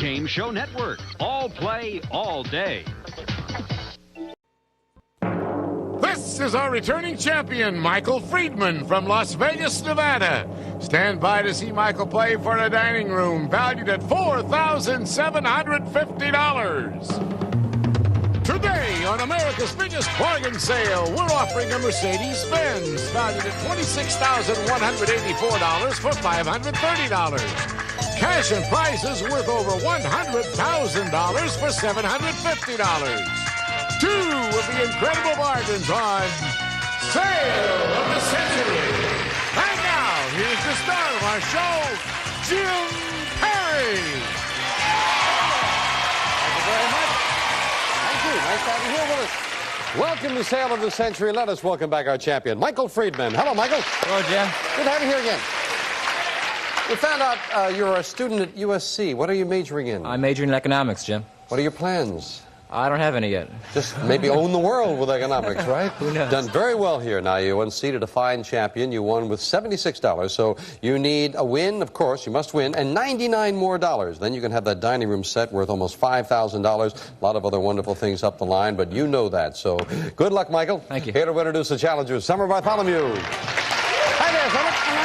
Game Show Network. All play, all day. This is our returning champion, Michael Freedman from Las Vegas, Nevada. Stand by to see Michael play for a dining room valued at $4,750. Today, on America's biggest bargain sale, we're offering a Mercedes-Benz valued at $26,184 for $530. Cash and prizes worth over $100,000 for $750. Two of the incredible bargains on Sale of the Century. And now, here's the star of our show, Jim Perry. Thank you very much. Thank you. Nice to have you here with us. Welcome to Sale of the Century. Let us welcome back our champion, Michael Freedman. Hello, Michael. Hello, Jim. Good to have you here again. We found out you're a student at USC. What are you majoring in? I'm majoring in economics, Jim. What are your plans? I don't have any yet. Just maybe own the world with economics, right? Who knows? Done very well here. Now, you unseated a fine champion. You won with $76, so you need a win, of course, you must win, and $99 more. Then you can have that dining room set worth almost $5,000. A lot of other wonderful things up the line, but you know that. So good luck, Michael. Thank you. Here to introduce the challengers, Summer Bartholomew. Hi there, Summer. Hello.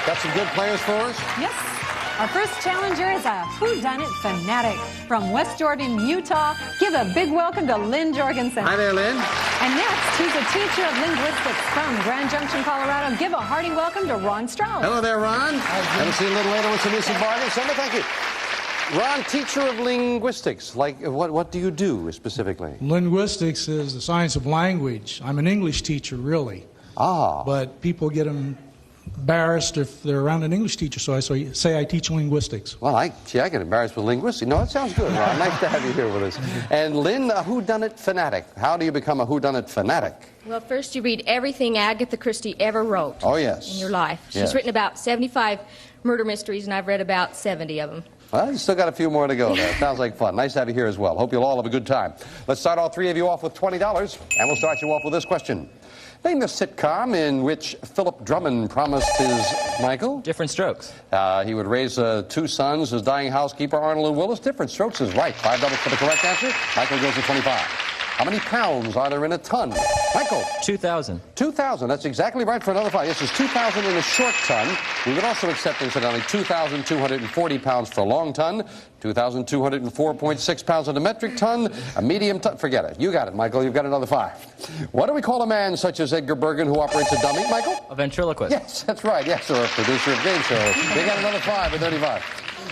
Got some good players for us? Yes. Our first challenger is a whodunit fanatic from West Jordan, Utah. Give a big welcome to Lynn Jorgensen. Hi there, Lynn. And next, he's a teacher of linguistics from Grand Junction, Colorado. Give a hearty welcome to Ron Strauss. Hello there, Ron. Have see you a little later with some instant bargains. Summer, thank you. Ron, teacher of linguistics. Like, what do you do specifically? Linguistics is the science of language. I'm an English teacher, really. Ah. But people get embarrassed if they're around an English teacher, so I say I teach linguistics. Well, I get embarrassed with linguistics. No, that sounds good, Ron. Nice to have you here with us. And Lynn, a whodunit fanatic. How do you become a whodunit fanatic? Well, first you read everything Agatha Christie ever wrote. Oh, yes. In your life. She's Yes. written about 75 murder mysteries, and I've read about 70 of them. Well, you still got a few more to go there. Sounds like fun. Nice to have you here as well. Hope you'll all have a good time. Let's start all three of you off with $20, and we'll start you off with this question. Name the sitcom in which Philip Drummond promised his Michael? Different Strokes. He would raise two sons, his dying housekeeper, Arnold and Willis. Different Strokes is right. $5 for the correct answer. Michael goes to 25. How many pounds are there in a ton? Michael? 2,000. 2,000. That's exactly right for another 5. This is 2,000 in a short ton. We would also accept, incidentally, 2,240 pounds for a long ton, 2,204.6 pounds in a metric ton, a medium ton. Forget it. You got it, Michael. You've got another 5. What do we call a man such as Edgar Bergen who operates a dummy, Michael? A ventriloquist. Yes, that's right. Yes, or a producer of game shows. They got another 5 at 35.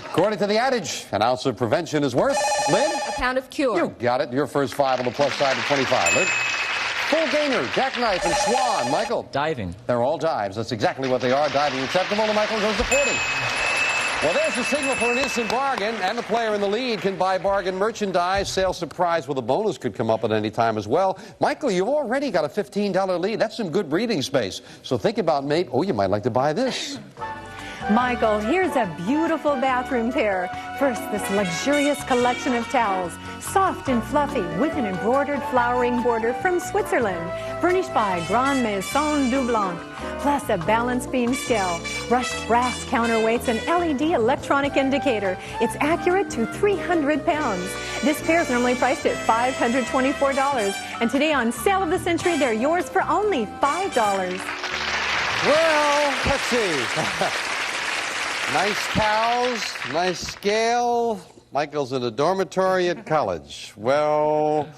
According to the adage, an ounce of prevention is worth, Lynn? A pound of cure. You got it. Your first 5 on the plus side of 25. Lynn? Full gainer, jackknife, and swan. Michael? Diving. They're all dives. That's exactly what they are. Diving acceptable, and Michael goes to 40. Well, there's the signal for an instant bargain, and the player in the lead can buy bargain merchandise. Sale surprise with a bonus could come up at any time as well. Michael, you've already got a $15 lead. That's some good breathing space. So think about maybe, you might like to buy this. Michael, here's a beautiful bathroom pair. First, this luxurious collection of towels, soft and fluffy, with an embroidered flowering border from Switzerland, furnished by Grande Maison du Blanc, plus a balance beam scale, brushed brass counterweights, and LED electronic indicator. It's accurate to 300 pounds. This pair is normally priced at $524, and today on Sale of the Century, they're yours for only $5. Well, let's see. Nice towels, nice scale. Michael's in a dormitory at college. Well,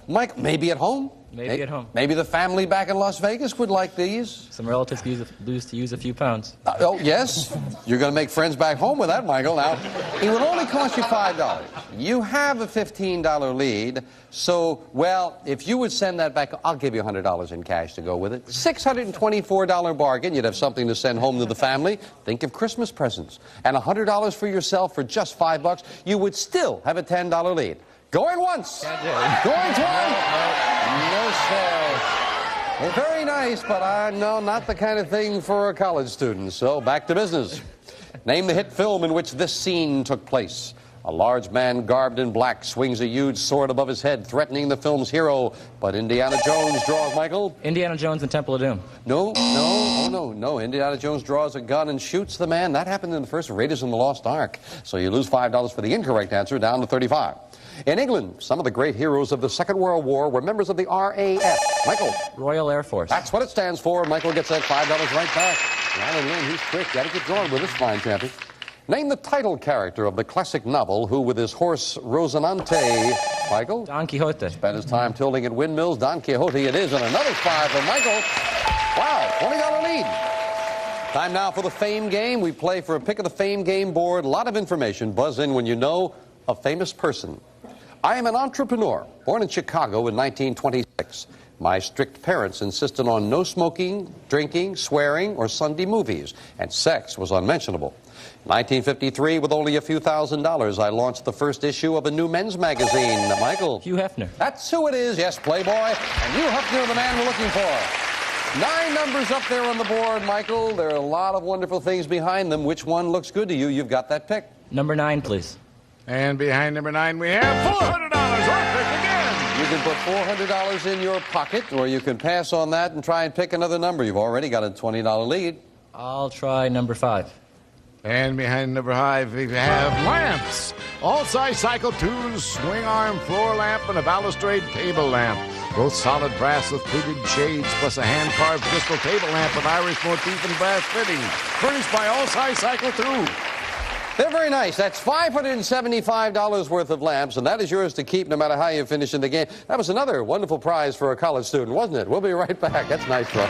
Mike, maybe at home? Maybe at home. Maybe the family back in Las Vegas would like these. Some relatives could use a few pounds. Oh, yes? You're going to make friends back home with that, Michael. Now, it would only cost you $5. You have a $15 lead. So, well, if you would send that back, I'll give you $100 in cash to go with it. $624 bargain. You'd have something to send home to the family. Think of Christmas presents. And $100 for yourself for just $5. You would still have a $10 lead. Going once. Going twice. No sales. Well, very nice, but no, not the kind of thing for a college student. So back to business. Name the hit film in which this scene took place. A large man garbed in black swings a huge sword above his head, threatening the film's hero. But Indiana Jones draws, Michael? Indiana Jones and Temple of Doom. No. Indiana Jones draws a gun and shoots the man. That happened in the first Raiders in the Lost Ark. So you lose $5 for the incorrect answer, down to 35. In England, some of the great heroes of the Second World War were members of the RAF. Michael? Royal Air Force. That's what it stands for. Michael gets that $5 right back. Alan Lynn, he's quick. Got to get going with this fine champion. Name the title character of the classic novel who, with his horse Rosinante, Michael? Don Quixote. Spent his time tilting at windmills. Don Quixote it is, and another 5 for Michael. Wow, $20 lead. Time now for the Fame Game. We play for a pick of the Fame Game board. A lot of information. Buzz in when you know a famous person. I am an entrepreneur, born in Chicago in 1926. My strict parents insisted on no smoking, drinking, swearing, or Sunday movies, and sex was unmentionable. In 1953, with only a few $1,000s, I launched the first issue of a new men's magazine. Michael? Hugh Hefner. That's who it is, yes, Playboy. And Hugh Hefner, the man we're looking for. 9 numbers up there on the board, Michael. There are a lot of wonderful things behind them. Which one looks good to you? You've got that pick. Number 9, please. And behind number 9, we have $400. Our pick again. You can put $400 in your pocket, or you can pass on that and try and pick another number. You've already got a $20 lead. I'll try number 5. And behind number 5, we have lamps. All-size cycle 2s, swing arm floor lamp, and a balustrade table lamp. Both solid brass with pleated shades, plus a hand-carved crystal table lamp with Irish motif and brass fittings. Furnished by All-size cycle 2. They're very nice. That's $575 worth of lamps, and that is yours to keep no matter how you finish in the game. That was another wonderful prize for a college student, wasn't it? We'll be right back. That's nice, bro.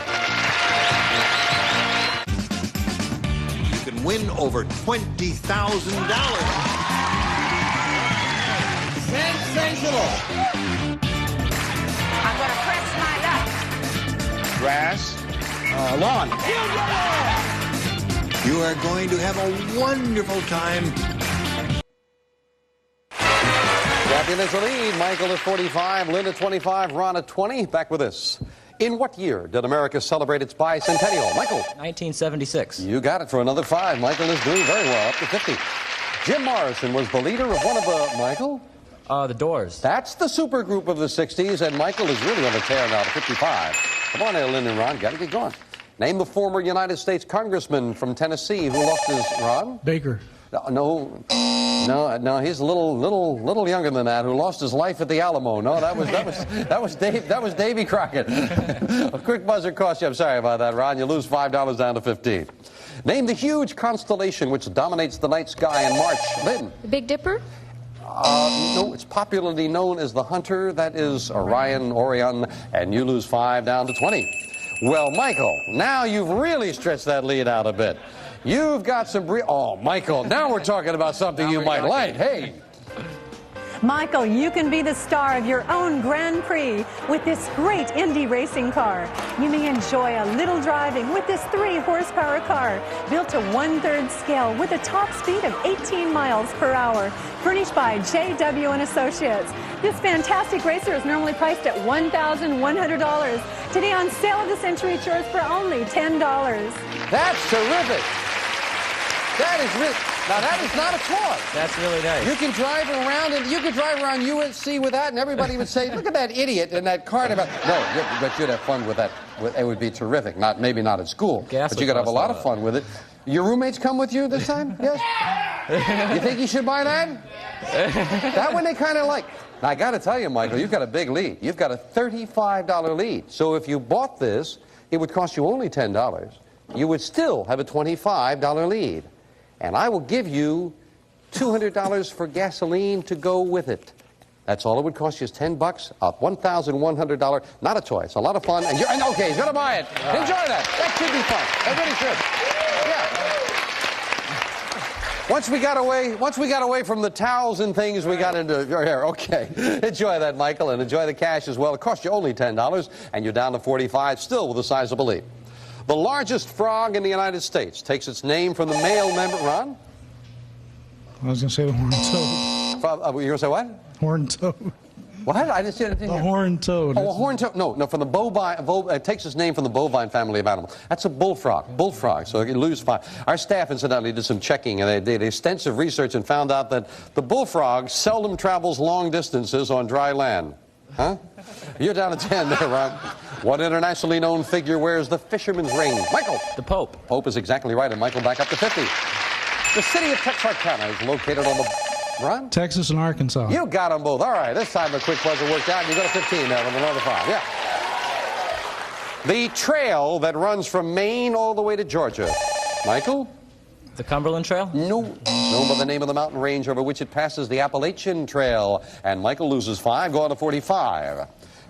You can win over $20,000. Sensational. I'm going to press my luck. Grass. Lawn. You are going to have a wonderful time. Champion is the lead. Michael at 45, Lynn at 25, Ron at 20. Back with this. In what year did America celebrate its bicentennial? Michael? 1976. You got it for another 5. Michael is doing very well, up to 50. Jim Morrison was the leader of one of the... Michael? The Doors. That's the supergroup of the 60s, and Michael is really on the tear now to 55. Come on there, Lynn and Ron. Got to get going. Name the former United States congressman from Tennessee who lost his... Ron? Baker. No, he's a little younger than that. Who lost his life at the Alamo? No, that was Davy Crockett. A quick buzzer cost you. I'm sorry about that, Ron. You lose $5 down to 15. Name the huge constellation which dominates the night sky in March. Lynn. The Big Dipper? No, it's popularly known as the Hunter. That is Orion, and you lose 5 down to 20. Well, Michael, now you've really stretched that lead out a bit. You've got some... Oh, Michael, now we're talking about something you might like. Hey. Michael, you can be the star of your own Grand Prix with this great Indy racing car. You may enjoy a little driving with this 3-horsepower car built to 1/3 scale with a top speed of 18 miles per hour, furnished by J.W. & Associates. This fantastic racer is normally priced at $1,100. Today on Sale of the Century, it's yours for only $10. That's terrific. That is really... Now, that is not a toy. That's really nice. You can drive around, and you could drive around UNC with that, and everybody would say, look at that idiot in that car. No, but you'd have fun with that. It would be terrific. Maybe not at school, but you could have a lot of fun with it. Your roommates come with you this time? Yes? You think you should buy that? That one they kind of like. Now, I got to tell you, Michael, you've got a big lead. You've got a $35 lead. So if you bought this, it would cost you only $10. You would still have a $25 lead. And I will give you $200 for gasoline to go with it. That's all it would cost you is $10, a $1,100, not a toy. It's a lot of fun. And okay, he's going to buy it. Enjoy that. That should be fun. That really should. Yeah. Once we got away from the towels and things, we got into your hair. Okay. Enjoy that, Michael, and enjoy the cash as well. It cost you only $10, and you're down to 45, still with a sizable lead. The largest frog in the United States takes its name from the male member. Ron? I was going to say the horned toad. You're going to say what? Horned toad. What? I didn't see it. The horned toad. Oh, a horned toad. No, from the bovine. It takes its name from the bovine family of animals. That's a bullfrog. Bullfrog. So you lose 5. Our staff, incidentally, did some checking, and they did extensive research and found out that the bullfrog seldom travels long distances on dry land. Huh? You're down to 10 there, Ron. What internationally known figure wears the fisherman's ring? Michael. The Pope. Pope is exactly right, and Michael back up to 50. The city of Texarkana is located on the... Ron? Texas and Arkansas. You got them both. All right, this time the quick puzzle worked out, and you go to 15 now with another 5. Yeah. The trail that runs from Maine all the way to Georgia. Michael? The Cumberland Trail? No. Known by the name of the mountain range over which it passes, the Appalachian Trail. And Michael loses 5, going to 45.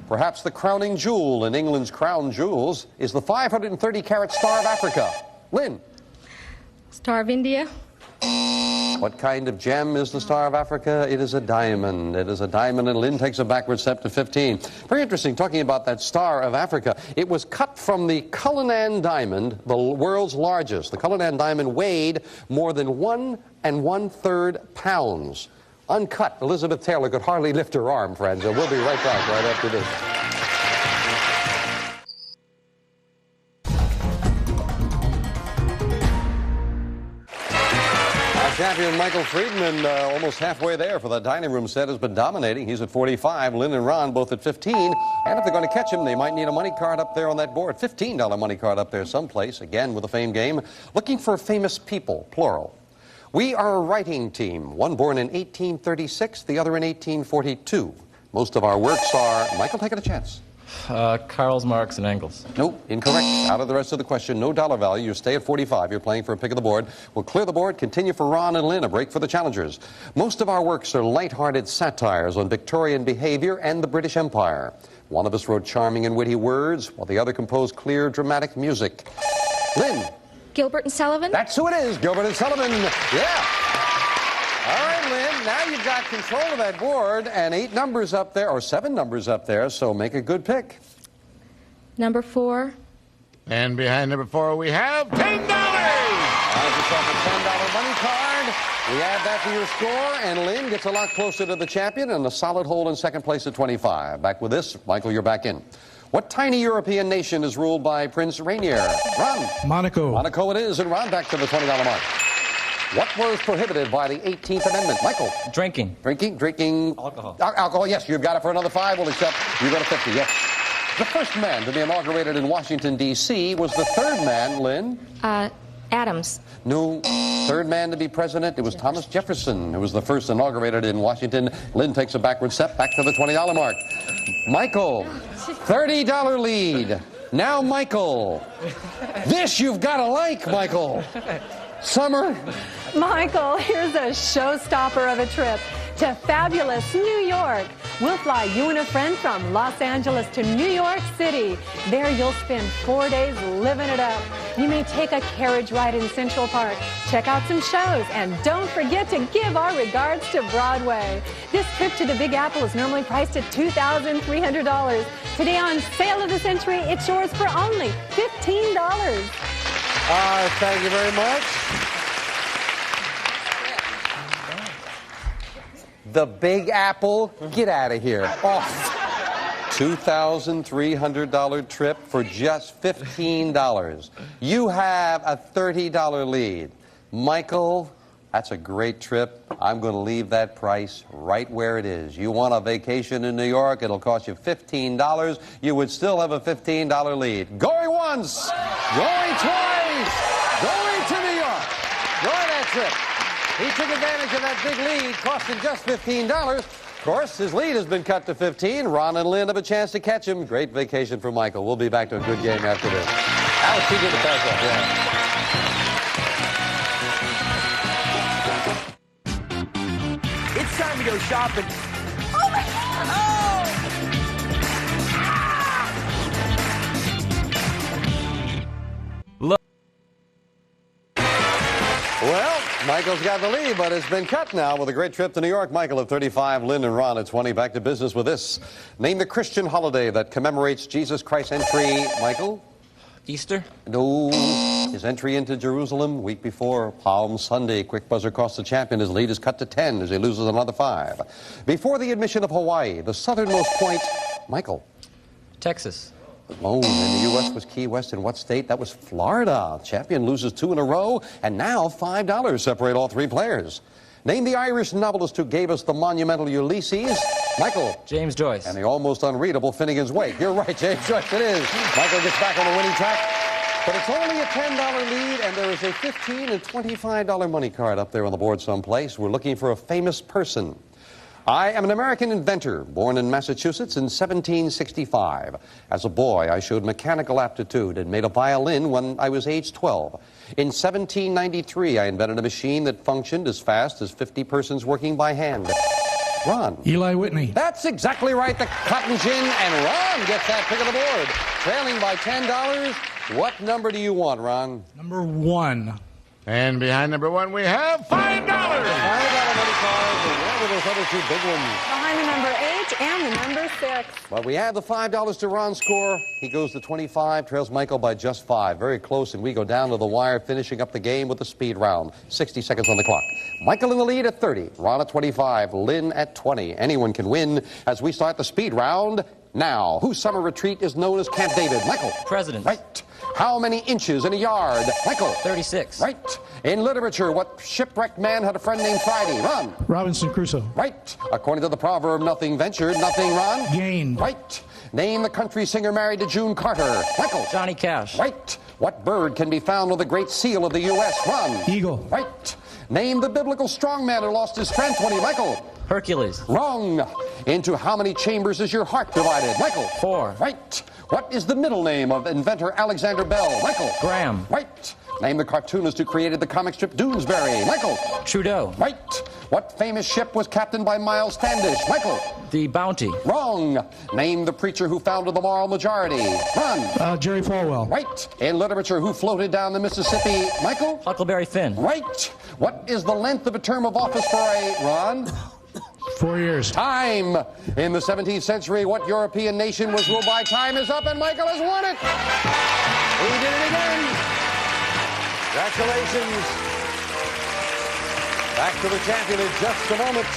Perhaps the crowning jewel in England's crown jewels is the 530-carat Star of Africa. Lynn? Star of India. What kind of gem is the Star of Africa? It is a diamond. It is a diamond, and Lynn takes a backward step to 15. Very interesting, talking about that Star of Africa. It was cut from the Cullinan diamond, the world's largest. The Cullinan diamond weighed more than 1 1/3 pounds. Uncut, Elizabeth Taylor could hardly lift her arm, friends. And we'll be right back right after this. Champion Michael Freedman, almost halfway there for the dining room set, has been dominating. He's at 45. Lynn and Ron both at 15. And if they're going to catch him, they might need a money card up there on that board. $15 money card up there someplace, again with a fame game. Looking for famous people, plural. We are a writing team, one born in 1836, the other in 1842. Most of our works are... Michael, take it a chance. Karl Marx and Engels. Nope, incorrect. Out of the rest of the question, no dollar value. You stay at 45. You're playing for a pick of the board. We'll clear the board, continue for Ron and Lynn, a break for the challengers. Most of our works are light-hearted satires on Victorian behavior and the British Empire. One of us wrote charming and witty words, while the other composed clear, dramatic music. Lynn. Gilbert and Sullivan. That's who it is, Gilbert and Sullivan. Yeah. All right, Lynn, now you've got control of that board and 8 numbers up there, or 7 numbers up there, so make a good pick. Number 4. And behind number 4, we have $10. Have yourself a $10 money card. We add that to your score, and Lynn gets a lot closer to the champion and a solid hold in second place at 25. Back with this, Michael, you're back in. What tiny European nation is ruled by Prince Rainier? Ron. Monaco. Monaco it is, and Ron back to the $20 mark. What was prohibited by the 18th Amendment? Michael. Drinking. Drinking. Alcohol. Alcohol, yes. You've got it for another 5. We'll accept. You go to 50, yes. The first man to be inaugurated in Washington, D.C. was the third man, Lynn. Adams. No, third man to be president. It was Thomas Jefferson, who was the first inaugurated in Washington. Lynn takes a backward step back to the $20 mark. Michael, $30 lead. Now, Michael. This you've got to like, Michael. Summer. Michael, here's a showstopper of a trip to fabulous New York. We'll fly you and a friend from Los Angeles to New York City. There you'll spend 4 days living it up. You may take a carriage ride in Central Park, check out some shows, and don't forget to give our regards to Broadway. This trip to the Big Apple is normally priced at $2,300. Today on Sale of the Century, it's yours for only $15. Thank you very much. The Big Apple, get out of here. Off. $2,300 trip for just $15. You have a $30 lead. Michael, that's a great trip. I'm going to leave that price right where it is. You want a vacation in New York, it'll cost you $15. You would still have a $15 lead. Going once, going twice, going to New York. Going that trip. He took advantage of that big lead, costing just $15. Of course, his lead has been cut to 15. Ron and Lynn have a chance to catch him. Great vacation for Michael. We'll be back to a good game after this. That was too good to pass up, yeah. It's time to go shopping. Oh my God! Oh! Well, Michael's got the lead, but it's been cut now with a great trip to New York. Michael at 35, Lynn and Ron at 20. Back to business with this. Name the Christian holiday that commemorates Jesus Christ's entry. Michael? Easter? No. His entry into Jerusalem week before Palm Sunday. Quick buzzer cost the champion. His lead is cut to 10 as he loses another 5. Before the admission of Hawaii, the southernmost point, Michael. Texas. Alone in the U.S. was Key West. In what state? That was Florida. Champion loses 2 in a row, and now $5 separate all 3 players. Name the Irish novelist who gave us the monumental Ulysses. Michael. James Joyce. And the almost unreadable Finnegan's Wake. You're right, James Joyce, it is. Michael gets back on the winning track. But it's only a $10 lead, and there is a $15 and $25 money card up there on the board someplace. We're looking for a famous person. I am an American inventor, born in Massachusetts in 1765. As a boy, I showed mechanical aptitude and made a violin when I was age 12. In 1793, I invented a machine that functioned as fast as 50 persons working by hand. Ron. Eli Whitney. That's exactly right, the cotton gin, and Ron gets that pick of the board. Trailing by $10. What number do you want, Ron? Number 1. And behind number 1, we have $5. $5 money cards, and what were those other 2 big ones? Behind the number 8 and the number 6. But we add the $5 to Ron's score. He goes to 25, trails Michael by just 5. Very close, and we go down to the wire, finishing up the game with the speed round. 60 seconds on the clock. Michael in the lead at 30, Ron at 25, Lynn at 20. Anyone can win as we start the speed round now. Whose summer retreat is known as Camp David? Michael. President. Right. How many inches in a yard? Michael. 36. Right. In literature, what shipwrecked man had a friend named Friday? Ron. Robinson Crusoe. Right. According to the proverb, nothing ventured, nothing, Ron. Gained. Right. Name the country singer married to June Carter. Michael. Johnny Cash. Right. What bird can be found on the Great Seal of the U.S.? Ron. Eagle. Right. Name the biblical strongman who lost his strength when he... Michael. Hercules. Wrong. Into how many chambers is your heart divided? Michael. 4. Right. What is the middle name of inventor Alexander Bell? Michael. Graham. Right. Name the cartoonist who created the comic strip Doonesbury. Michael. Trudeau. Right. What famous ship was captained by Miles Standish? Michael. The Bounty. Wrong. Name the preacher who founded the moral majority. Ron. Jerry Falwell. Right. In literature, who floated down the Mississippi? Michael. Huckleberry Finn. Right. What is the length of a term of office for a... Ron. 4 years. Time. In the 17th century, what European nation was ruled by? Time is up, and Michael has won it. He did it again. Congratulations. Back to the champion in just a moment.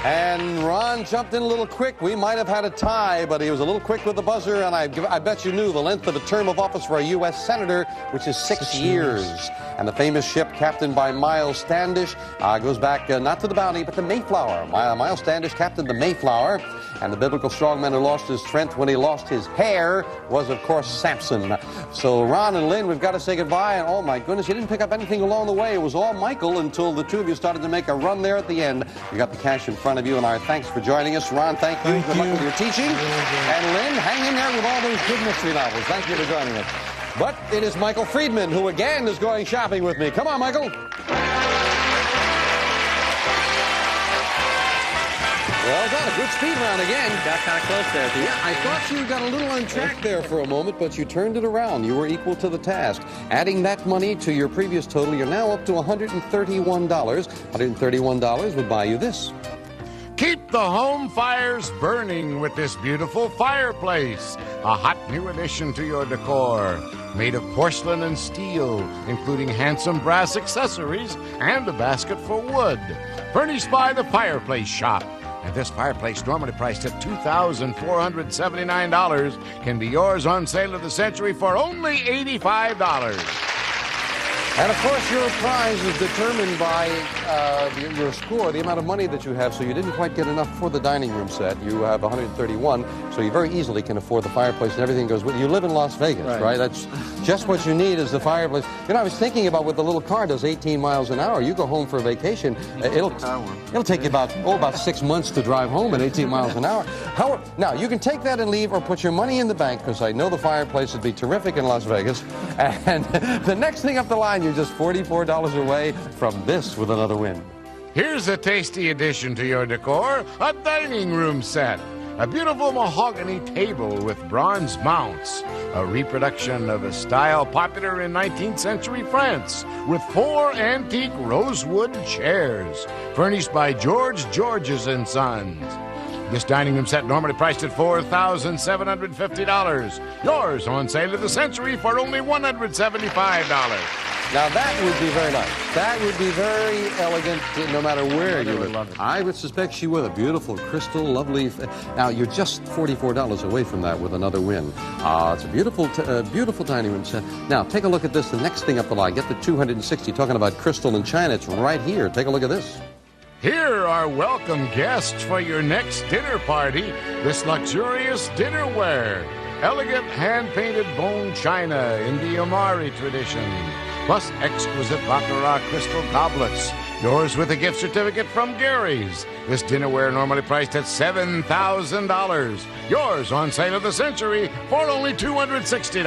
And Ron jumped in a little quick. We might have had a tie, but he was a little quick with the buzzer, and I bet you knew the length of a term of office for a U.S. senator, which is 6 years. And the famous ship captained by Miles Standish goes back not to the Bounty, but the Mayflower. Miles Standish captained the Mayflower, and the biblical strongman who lost his strength when he lost his hair was, of course, Samson. So Ron and Lynn, we've got to say goodbye, and oh my goodness, you didn't pick up anything along the way. It was all Michael until the 2 of you started to make a run there at the end. You got the cash in front of you, and our thanks for joining us. Ron, thank you. Good luck with your teaching. And Lynn, hang in there with all those good mystery novels. Thank you for joining us. But it is Michael Freedman who again is going shopping with me. Come on, Michael. Well done. A good speed round again. Got kind of close there, Pete. Yeah, I thought you got a little on track there for a moment, but you turned it around. You were equal to the task. Adding that money to your previous total, you're now up to $131. $131 would buy you this. Keep the home fires burning with this beautiful fireplace. A hot new addition to your decor. Made of porcelain and steel, including handsome brass accessories and a basket for wood. Furnished by the Fireplace Shop. And this fireplace, normally priced at $2,479, can be yours on sale of the century for only $85. And, of course, your prize is determined by your score, the amount of money that you have. So you didn't quite get enough for the dining room set. You have 131, so you very easily can afford the fireplace and everything goes with it. You live in Las Vegas, right? That's just what you need is the fireplace. You know, I was thinking about what the little car does, 18 miles an hour. You go home for a vacation, it'll take you about 6 months to drive home at 18 miles an hour. Now, you can take that and leave or put your money in the bank, because I know the fireplace would be terrific in Las Vegas. And the next thing up the line, you're just $44 away from this with another win. Here's a tasty addition to your decor, a dining room set. A beautiful mahogany table with bronze mounts. A reproduction of a style popular in 19th century France with 4 antique rosewood chairs. Furnished by George Georges & Sons. This dining room set normally priced at $4,750. Yours on sale of the century for only $175. Now that would be very nice. That would be very elegant no matter where you live. I would suspect she would. A beautiful crystal, lovely. Now you're just $44 away from that with another win. It's a beautiful, beautiful dining room set. Now take a look at this. The next thing up the line. Get the 260. Talking about crystal and china. It's right here. Take a look at this. Here are welcome guests for your next dinner party. This luxurious dinnerware. Elegant hand-painted bone china in the Amari tradition. Plus exquisite Baccarat crystal goblets. Yours with a gift certificate from Gary's. This dinnerware normally priced at $7,000. Yours on sale of the century for only $260.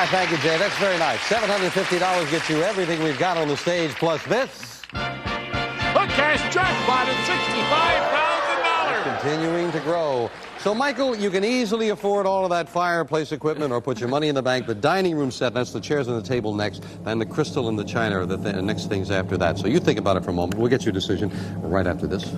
Thank you, Jay. That's very nice. $750 gets you everything we've got on the stage, plus this. A cash jackpot at $65,000. Continuing to grow. So, Michael, you can easily afford all of that fireplace equipment or put your money in the bank. The dining room set, that's the chairs and the table next, and the crystal and the china are the next things after that. So you think about it for a moment. We'll get your decision right after this.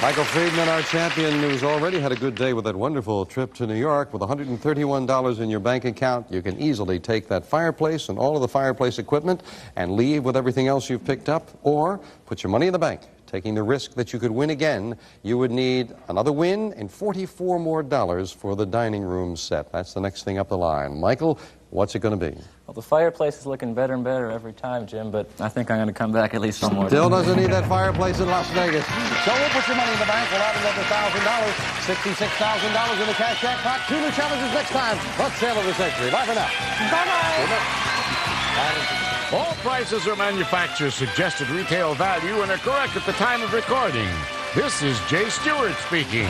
Michael Freedman, our champion, who's already had a good day with that wonderful trip to New York. With $131 in your bank account, you can easily take that fireplace and all of the fireplace equipment and leave with everything else you've picked up, or put your money in the bank. Taking the risk that you could win again, you would need another win and $44 more for the dining room set. That's the next thing up the line. Michael, what's it going to be? Well, the fireplace is looking better and better every time, Jim, but I think I'm going to come back at least one more Still time. doesn't need that fireplace in Las Vegas. So we'll put your money in the bank. We'll add another $1,000. $66,000 in the cash jackpot. 2 new challenges next time. Let's sale of the century. Bye for now. Bye-bye. All prices are manufacturer suggested retail value and are correct at the time of recording. This is Jay Stewart speaking.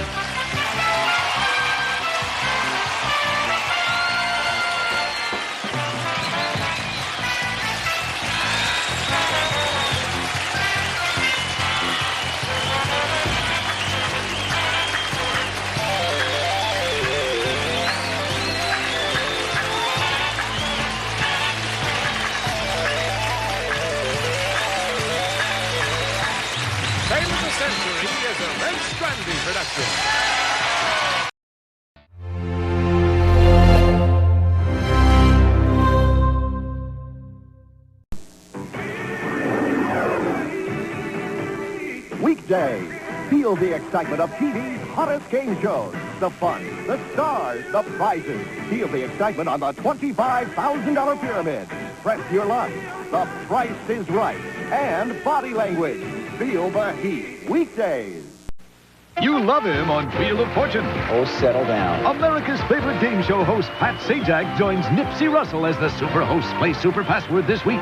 Sale of the Century is a Red Strandy production. Weekday. Feel the excitement of TV's hottest game shows. The fun, the stars, the prizes. Feel the excitement on the $25,000 pyramid. Press your luck. The price is right. And body language. Feel the heat. Weekdays. You love him on Wheel of Fortune. Oh, settle down. America's favorite game show host Pat Sajak joins Nipsey Russell as the super host. Play Super Password this week.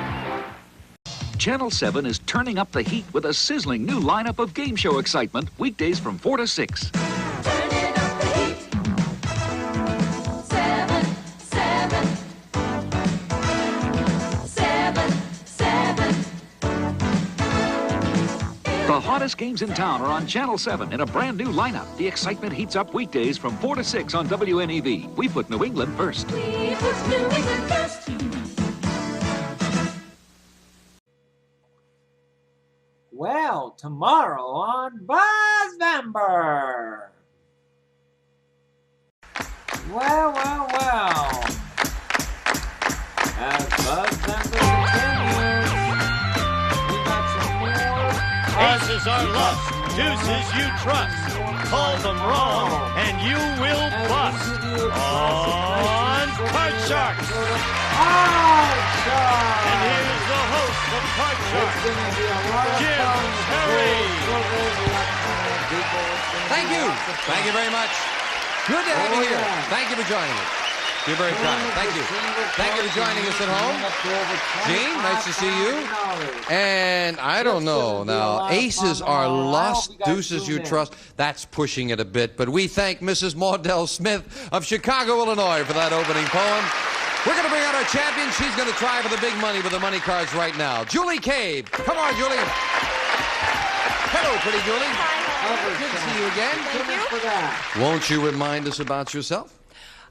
Channel 7 is turning up the heat with a sizzling new lineup of game show excitement, weekdays from 4 to 6. Turning up the heat. 7, 7. 7, 7. The hottest games in town are on Channel 7 in a brand new lineup. The excitement heats up weekdays from 4 to 6 on WNEV. We put New England first. We put New England first. Well, tomorrow on BuzzVember. Well. As BuzzVember continues, we got some more. Aces are lost, deuces you trust. Call them wrong, and you will bust. On Card Sharks. And here's the host of Card Sharks, Jim Perry. Thank you. Thank you very much. Good to have you here. Thank you for joining us. You're very kind. Thank you. Thank you for joining us at home. Gene, nice to see you. And I don't know now, aces are lost, deuces you trust. That's pushing it a bit. But we thank Mrs. Maudell Smith of Chicago, Illinois for that opening poem. We're going to bring out our champion. She's going to try for the big money with the money cards right now. Julie Cabe. Come on, Julie. Hello, pretty Julie. Hi. Good to see you again. Thank you. Won't you remind us about yourself?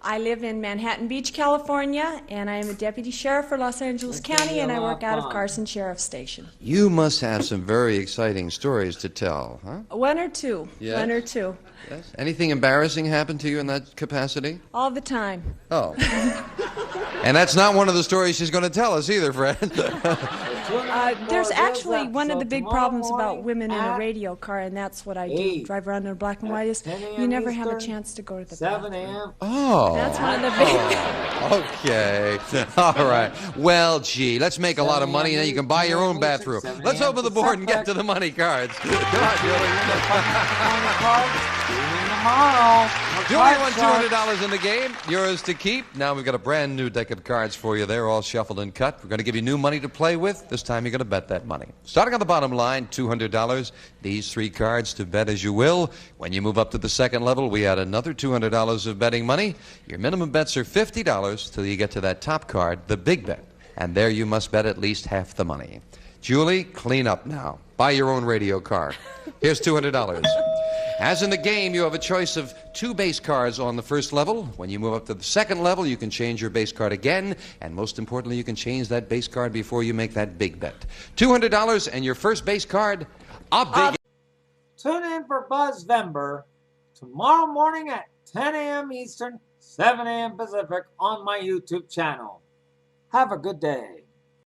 I live in Manhattan Beach, California, and I am a deputy sheriff for Los Angeles County, and I work out of Carson Sheriff Station. You must have some very exciting stories to tell, huh? One or two. Yes? One or two. Yes. Anything embarrassing happen to you in that capacity? All the time. Oh. And that's not one of the stories she's going to tell us either, Fred. There's actually one of the big problems about women in a radio car, and that's what I do, drive around in a black and white, is you never have a chance to go to the bathroom. Oh. That's one of the big... Okay. All right. Well, gee, let's make a lot of money, and then you can buy your own bathroom. Let's open the board and get to the money cards. Come on, Julie. Julie won $200 in the game. Yours to keep. Now we've got a brand new deck of cards for you. They're all shuffled and cut. We're going to give you new money to play with. This time you're going to bet that money. Starting on the bottom line, $200. These 3 cards to bet as you will. When you move up to the second level, we add another $200 of betting money. Your minimum bets are $50 till you get to that top card, the big bet. And there you must bet at least half the money. Julie, clean up now. Buy your own radio car. Here's $200. As in the game, you have a choice of 2 base cards on the first level. When you move up to the second level, you can change your base card again. And most importantly, you can change that base card before you make that big bet. $200 and your first base card, a big... Tune in for Buzz Vember tomorrow morning at 10 a.m. Eastern, 7 a.m. Pacific on my YouTube channel. Have a good day.